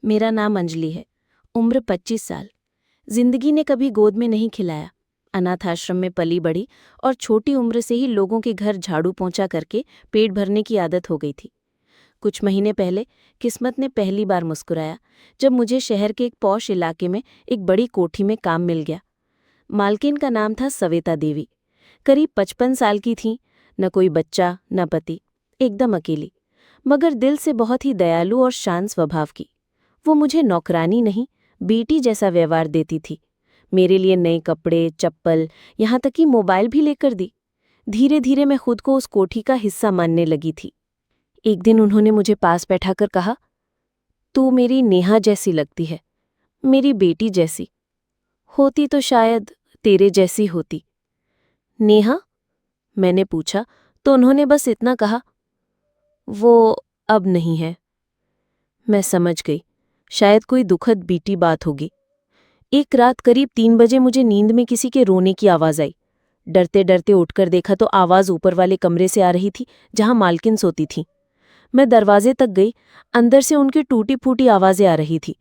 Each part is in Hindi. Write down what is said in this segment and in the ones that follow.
मेरा नाम अंजलि है। उम्र 25 साल। जिंदगी ने कभी गोद में नहीं खिलाया। अनाथ आश्रम में पली बढ़ी और छोटी उम्र से ही लोगों के घर झाड़ू पोंछा करके पेट भरने की आदत हो गई थी। कुछ महीने पहले किस्मत ने पहली बार मुस्कुराया जब मुझे शहर के एक पॉश इलाके में एक बड़ी कोठी में काम मिल गया। मालकिन का नाम था सविता देवी। करीब 55 साल की थीं, न कोई बच्चा न पति, एकदम अकेली, मगर दिल से बहुत ही दयालु और शांत स्वभाव की। वो मुझे नौकरानी नहीं, बेटी जैसा व्यवहार देती थी। मेरे लिए नए कपड़े, चप्पल, यहाँ तक कि मोबाइल भी लेकर दी। धीरे धीरे मैं खुद को उस कोठी का हिस्सा मानने लगी थी। एक दिन उन्होंने मुझे पास बैठाकर कहा, तू मेरी नेहा जैसी लगती है, मेरी बेटी जैसी। होती तो शायद तेरे जैसी होती। नेहा? मैंने पूछा तो उन्होंने बस इतना कहा, वो अब नहीं है। मैं समझ गई, शायद कोई दुखद बीती बात होगी। एक रात करीब 3 बजे मुझे नींद में किसी के रोने की आवाज आई। डरते डरते उठकर देखा तो आवाज ऊपर वाले कमरे से आ रही थी जहां मालकिन सोती थी। मैं दरवाजे तक गई, अंदर से उनकी टूटी फूटी आवाजें आ रही थी।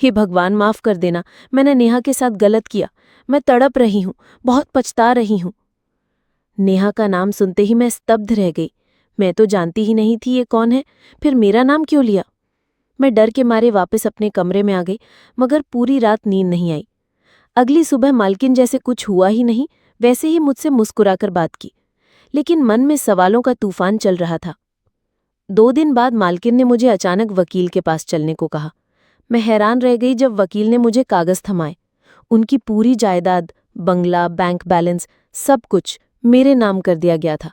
हे भगवान, माफ कर देना, मैंने नेहा के साथ गलत किया। मैं तड़प रही हूं, बहुत पछता रही हूं। नेहा का नाम सुनते ही मैं स्तब्ध रह गई। मैं तो जानती ही नहीं थी ये कौन है, फिर मेरा नाम क्यों लिया? मैं डर के मारे वापस अपने कमरे में आ गई, मगर पूरी रात नींद नहीं आई। अगली सुबह मालकिन जैसे कुछ हुआ ही नहीं, वैसे ही मुझसे मुस्कुराकर बात की, लेकिन मन में सवालों का तूफान चल रहा था। 2 दिन बाद मालकिन ने मुझे अचानक वकील के पास चलने को कहा। मैं हैरान रह गई जब वकील ने मुझे कागज थमाए। उनकी पूरी जायदाद, बंगला, बैंक बैलेंस, सब कुछ मेरे नाम कर दिया गया था।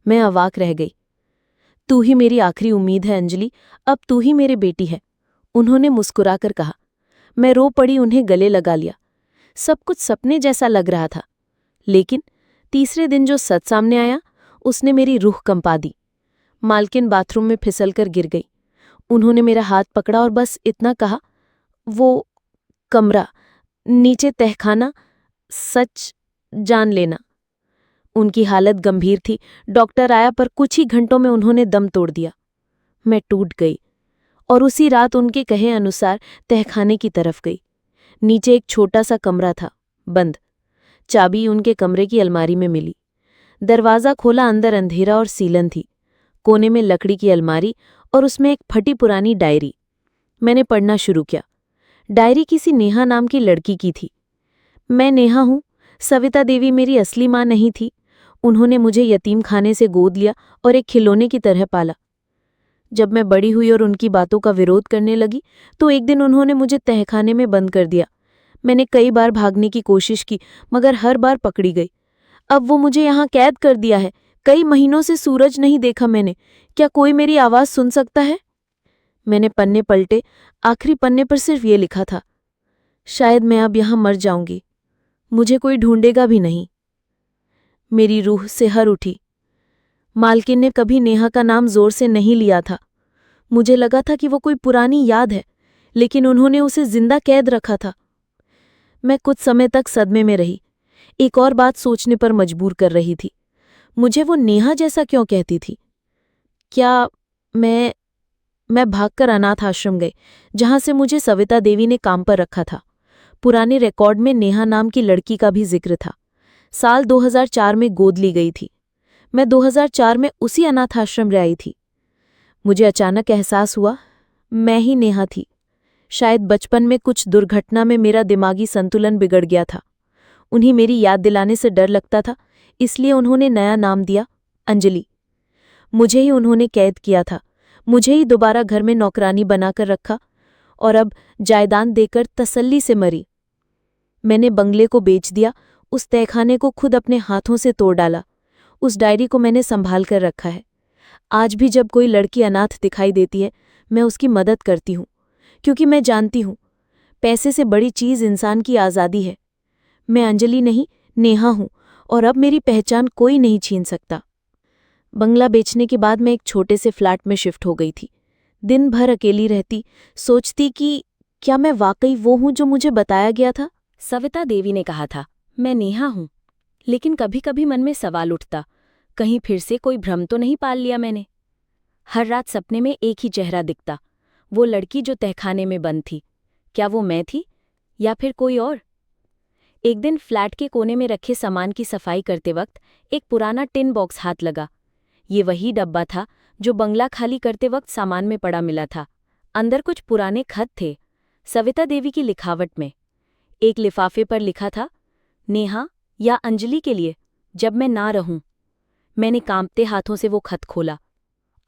मैं अवाक रह गई। तू ही मेरी आखिरी उम्मीद है अंजलि, अब तू ही मेरी बेटी है, उन्होंने मुस्कुराकर कहा। मैं रो पड़ी, उन्हें गले लगा लिया। सब कुछ सपने जैसा लग रहा था, लेकिन तीसरे दिन जो सच सामने आया उसने मेरी रूह कंपा दी। मालकिन बाथरूम में फिसलकर गिर गई। उन्होंने मेरा हाथ पकड़ा और बस इतना कहा, वो कमरा, नीचे तहखाना, सच जान लेना। उनकी हालत गंभीर थी। डॉक्टर आया पर कुछ ही घंटों में उन्होंने दम तोड़ दिया। मैं टूट गई और उसी रात उनके कहे अनुसार तहखाने की तरफ गई। नीचे एक छोटा सा कमरा था, बंद। चाबी उनके कमरे की अलमारी में मिली। दरवाज़ा खोला, अंदर अंधेरा और सीलन थी। कोने में लकड़ी की अलमारी और उसमें एक फटी पुरानी डायरी। मैंने पढ़ना शुरू किया। डायरी किसी नेहा नाम की लड़की की थी। मैं नेहा हूँ, सविता देवी मेरी असली माँ नहीं थी। उन्होंने मुझे यतीम खाने से गोद लिया और एक खिलौने की तरह पाला। जब मैं बड़ी हुई और उनकी बातों का विरोध करने लगी तो एक दिन उन्होंने मुझे तहखाने में बंद कर दिया। मैंने कई बार भागने की कोशिश की, मगर हर बार पकड़ी गई। अब वो मुझे यहाँ कैद कर दिया है। कई महीनों से सूरज नहीं देखा मैंने। क्या कोई मेरी आवाज़ सुन सकता है? मैंने पन्ने पलटे। आखिरी पन्ने पर सिर्फ ये लिखा था, शायद मैं अब यहाँ मर जाऊंगी, मुझे कोई ढूंढेगा भी नहीं। मेरी रूह सिहर उठी। मालकिन ने कभी नेहा का नाम जोर से नहीं लिया था। मुझे लगा था कि वो कोई पुरानी याद है, लेकिन उन्होंने उसे जिंदा कैद रखा था। मैं कुछ समय तक सदमे में रही। एक और बात सोचने पर मजबूर कर रही थी। मुझे वो नेहा जैसा क्यों कहती थी? क्या मैं भागकर अनाथ आश्रम गई, जहां से मुझे सविता देवी ने काम पर रखा था। पुराने रिकॉर्ड में नेहा नाम की लड़की का भी जिक्र था। साल 2004 में गोद ली गई थी। मैं 2004 में उसी अनाथ आश्रम में आई थी। मुझे अचानक एहसास हुआ, मैं ही नेहा थी। शायद बचपन में कुछ दुर्घटना में मेरा दिमागी संतुलन बिगड़ गया था। उन्हें मेरी याद दिलाने से डर लगता था, इसलिए उन्होंने नया नाम दिया, अंजलि। मुझे ही उन्होंने कैद किया था, मुझे ही दोबारा घर में नौकरानी बनाकर रखा और अब जायदाद देकर तसल्ली से मरी। मैंने बंगले को बेच दिया, उस तहखाने को खुद अपने हाथों से तोड़ डाला। उस डायरी को मैंने संभाल कर रखा है। आज भी जब कोई लड़की अनाथ दिखाई देती है, मैं उसकी मदद करती हूँ, क्योंकि मैं जानती हूँ पैसे से बड़ी चीज़ इंसान की आज़ादी है। मैं अंजलि नहीं, नेहा हूँ, और अब मेरी पहचान कोई नहीं छीन सकता। बंगला बेचने के बाद मैं एक छोटे से फ्लैट में शिफ्ट हो गई थी। दिन भर अकेली रहती, सोचती कि क्या मैं वाकई वो हूँ जो मुझे बताया गया था? सविता देवी ने कहा था, मैं नेहा हूँ, लेकिन कभी कभी मन में सवाल उठता, कहीं फिर से कोई भ्रम तो नहीं पाल लिया मैंने। हर रात सपने में एक ही चेहरा दिखता, वो लड़की जो तहखाने में बंद थी, क्या वो मैं थी या फिर कोई और? एक दिन फ्लैट के कोने में रखे सामान की सफाई करते वक्त एक पुराना टिन बॉक्स हाथ लगा। ये वही डब्बा था जो बंगला खाली करते वक्त सामान में पड़ा मिला था। अंदर कुछ पुराने खत थे, सविता देवी की लिखावट में। एक लिफाफे पर लिखा था, नेहा या अंजलि के लिए, जब मैं ना रहूं। मैंने कांपते हाथों से वो खत खोला।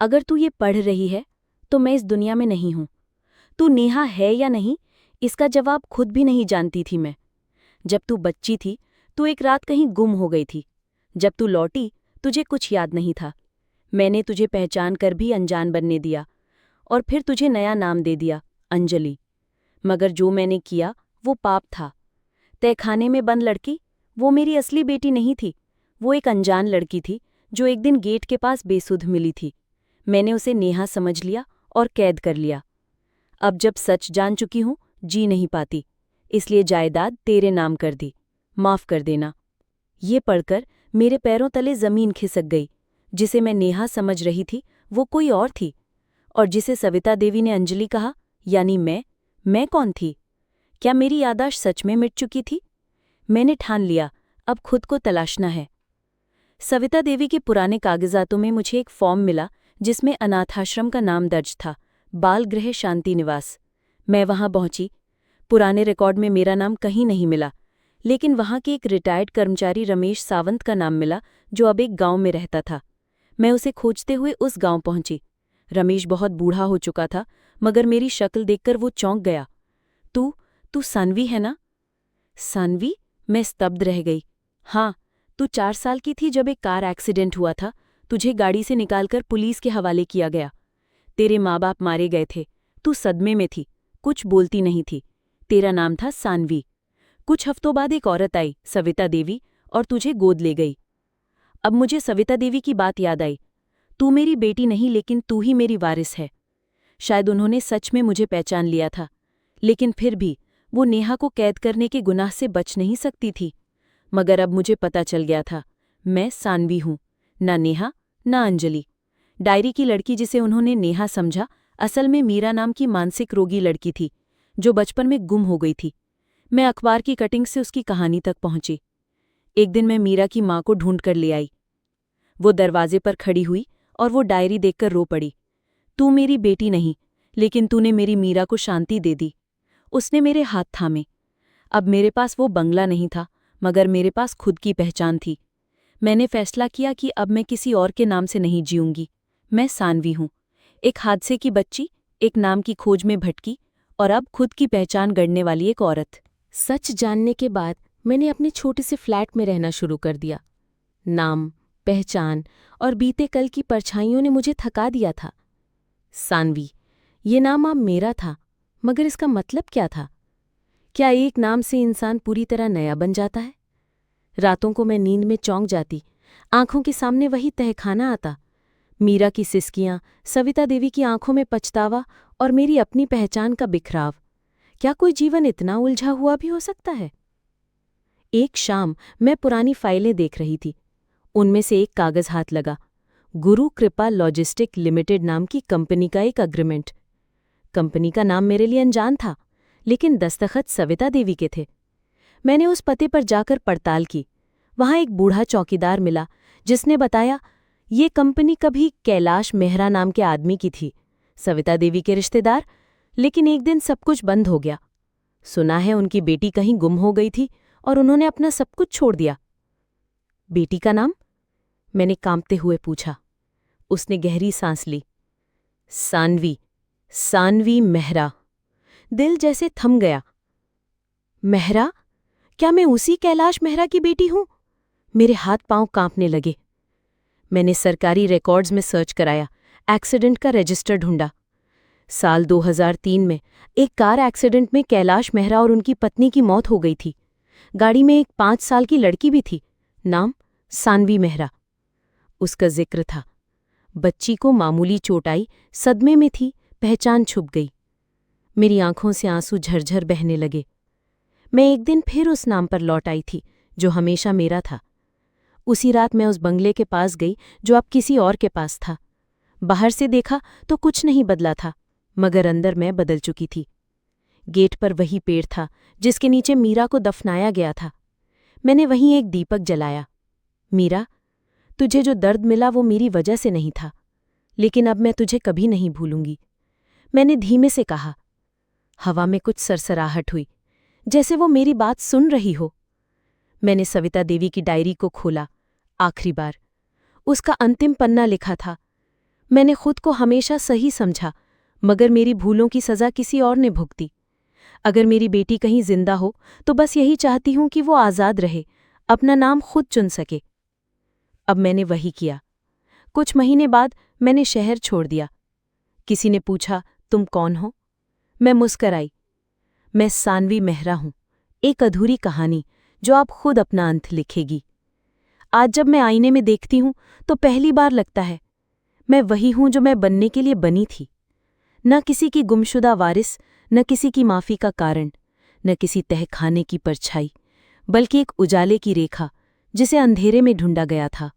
अगर तू ये पढ़ रही है तो मैं इस दुनिया में नहीं हूं। तू नेहा है या नहीं, इसका जवाब खुद भी नहीं जानती थी मैं। जब तू बच्ची थी तो एक रात कहीं गुम हो गई थी। जब तू लौटी तुझे कुछ याद नहीं था। मैंने तुझे पहचान कर भी अनजान बनने दिया और फिर तुझे नया नाम दे दिया, अंजलि। मगर जो मैंने किया वो पाप था। तहखाने में बंद लड़की, वो मेरी असली बेटी नहीं थी। वो एक अनजान लड़की थी जो एक दिन गेट के पास बेसुध मिली थी। मैंने उसे नेहा समझ लिया और कैद कर लिया। अब जब सच जान चुकी हूं, जी नहीं पाती, इसलिए जायदाद तेरे नाम कर दी। माफ कर देना। ये पढ़कर मेरे पैरों तले जमीन खिसक गई। जिसे मैं नेहा समझ रही थी वो कोई और थी। और जिसे सविता देवी ने अंजलि कहा, यानी मैं कौन थी? क्या मेरी याददाश्त सच में मिट चुकी थी? मैंने ठान लिया, अब खुद को तलाशना है। सविता देवी के पुराने कागजातों में मुझे एक फॉर्म मिला जिसमें अनाथाश्रम का नाम दर्ज था, बाल गृह शांति निवास। मैं वहां पहुंची। पुराने रिकॉर्ड में मेरा नाम कहीं नहीं मिला, लेकिन वहां के एक रिटायर्ड कर्मचारी रमेश सावंत का नाम मिला, जो अब एक गांव में रहता था। मैं उसे खोजते हुए उस गांव पहुंची। रमेश बहुत बूढ़ा हो चुका था, मगर मेरी शक्ल देखकर वो चौंक गया। तू सानवी है ना? सानवी? मैं स्तब्ध रह गई। हाँ, तू 4 साल की थी जब एक कार एक्सीडेंट हुआ था। तुझे गाड़ी से निकालकर पुलिस के हवाले किया गया। तेरे माँ बाप मारे गए थे। तू सदमे में थी, कुछ बोलती नहीं थी। तेरा नाम था सानवी। कुछ हफ्तों बाद एक औरत आई, सविता देवी, और तुझे गोद ले गई। अब मुझे सविता देवी की बात याद आई। तू मेरी बेटी नहीं, लेकिन तू ही मेरी वारिस है। शायद उन्होंने सच में मुझे पहचान लिया था, लेकिन फिर भी वो नेहा को कैद करने के गुनाह से बच नहीं सकती थी। मगर अब मुझे पता चल गया था, मैं सानवी हूं, ना नेहा, ना अंजलि। डायरी की लड़की जिसे उन्होंने नेहा समझा, असल में मीरा नाम की मानसिक रोगी लड़की थी, जो बचपन में गुम हो गई थी। मैं अखबार की कटिंग से उसकी कहानी तक पहुंची। एक दिन मैं मीरा की माँ को ढूंढ कर ले आई। वो दरवाजे पर खड़ी हुई और वो डायरी देखकर रो पड़ी। तू मेरी बेटी नहीं, लेकिन तूने मेरी मीरा को शांति दे दी। उसने मेरे हाथ थामे। अब मेरे पास वो बंगला नहीं था, मगर मेरे पास खुद की पहचान थी। मैंने फैसला किया कि अब मैं किसी और के नाम से नहीं जीऊंगी। मैं सानवी हूं, एक हादसे की बच्ची, एक नाम की खोज में भटकी, और अब खुद की पहचान गढ़ने वाली एक औरत। सच जानने के बाद मैंने अपने छोटे से फ्लैट में रहना शुरू कर दिया। नाम, पहचान और बीते कल की परछाइयों ने मुझे थका दिया था। सानवी, ये नाम अब मेरा था, मगर इसका मतलब क्या था? क्या एक नाम से इंसान पूरी तरह नया बन जाता है? रातों को मैं नींद में चौंक जाती। आंखों के सामने वही तहखाना आता, मीरा की सिसकियां, सविता देवी की आंखों में पछतावा और मेरी अपनी पहचान का बिखराव। क्या कोई जीवन इतना उलझा हुआ भी हो सकता है? एक शाम मैं पुरानी फाइलें देख रही थी। उनमें से एक कागज हाथ लगा। गुरु कृपा लॉजिस्टिक लिमिटेड नाम की कंपनी का एक अग्रीमेंट। कंपनी का नाम मेरे लिए अनजान था, लेकिन दस्तखत सविता देवी के थे। मैंने उस पते पर जाकर पड़ताल की। वहां एक बूढ़ा चौकीदार मिला, जिसने बताया ये कंपनी कभी कैलाश मेहरा नाम के आदमी की थी, सविता देवी के रिश्तेदार। लेकिन एक दिन सब कुछ बंद हो गया। सुना है उनकी बेटी कहीं गुम हो गई थी और उन्होंने अपना सब कुछ छोड़ दिया। बेटी का नाम? मैंने कांपते हुए पूछा। उसने गहरी सांस ली। सानवी मेहरा। दिल जैसे थम गया। मेहरा? क्या मैं उसी कैलाश मेहरा की बेटी हूं? मेरे हाथ पांव कांपने लगे। मैंने सरकारी रिकॉर्ड्स में सर्च कराया, एक्सीडेंट का रजिस्टर ढूंढा। साल 2003 में एक कार एक्सीडेंट में कैलाश मेहरा और उनकी पत्नी की मौत हो गई थी। गाड़ी में एक 5 साल की लड़की भी थी, नाम सानवी मेहरा। उसका जिक्र था। बच्ची को मामूली चोट आई, सदमे में थी, पहचान छुप गई। मेरी आंखों से आंसू झरझर बहने लगे। मैं एक दिन फिर उस नाम पर लौट आई थी, जो हमेशा मेरा था। उसी रात मैं उस बंगले के पास गई जो अब किसी और के पास था। बाहर से देखा तो कुछ नहीं बदला था, मगर अंदर मैं बदल चुकी थी। गेट पर वही पेड़ था जिसके नीचे मीरा को दफनाया गया था। मैंने वहीं एक दीपक जलाया। मीरा, तुझे जो दर्द मिला वो मेरी वजह से नहीं था, लेकिन अब मैं तुझे कभी नहीं भूलूंगी, मैंने धीमे से कहा। हवा में कुछ सरसराहट हुई, जैसे वो मेरी बात सुन रही हो। मैंने सविता देवी की डायरी को खोला। आखिरी बार उसका अंतिम पन्ना लिखा था। मैंने खुद को हमेशा सही समझा, मगर मेरी भूलों की सज़ा किसी और ने भुगती। अगर मेरी बेटी कहीं जिंदा हो तो बस यही चाहती हूं कि वो आज़ाद रहे, अपना नाम खुद चुन सके। अब मैंने वही किया। कुछ महीने बाद मैंने शहर छोड़ दिया। किसी ने पूछा, तुम कौन हो? मैं मुस्कराई। मैं सानवी मेहरा हूं, एक अधूरी कहानी जो आप खुद अपना अंत लिखेगी। आज जब मैं आईने में देखती हूं तो पहली बार लगता है मैं वही हूं जो मैं बनने के लिए बनी थी। न किसी की गुमशुदा वारिस, न किसी की माफ़ी का कारण, न किसी तहखाने की परछाई, बल्कि एक उजाले की रेखा जिसे अंधेरे में ढूंढा गया था।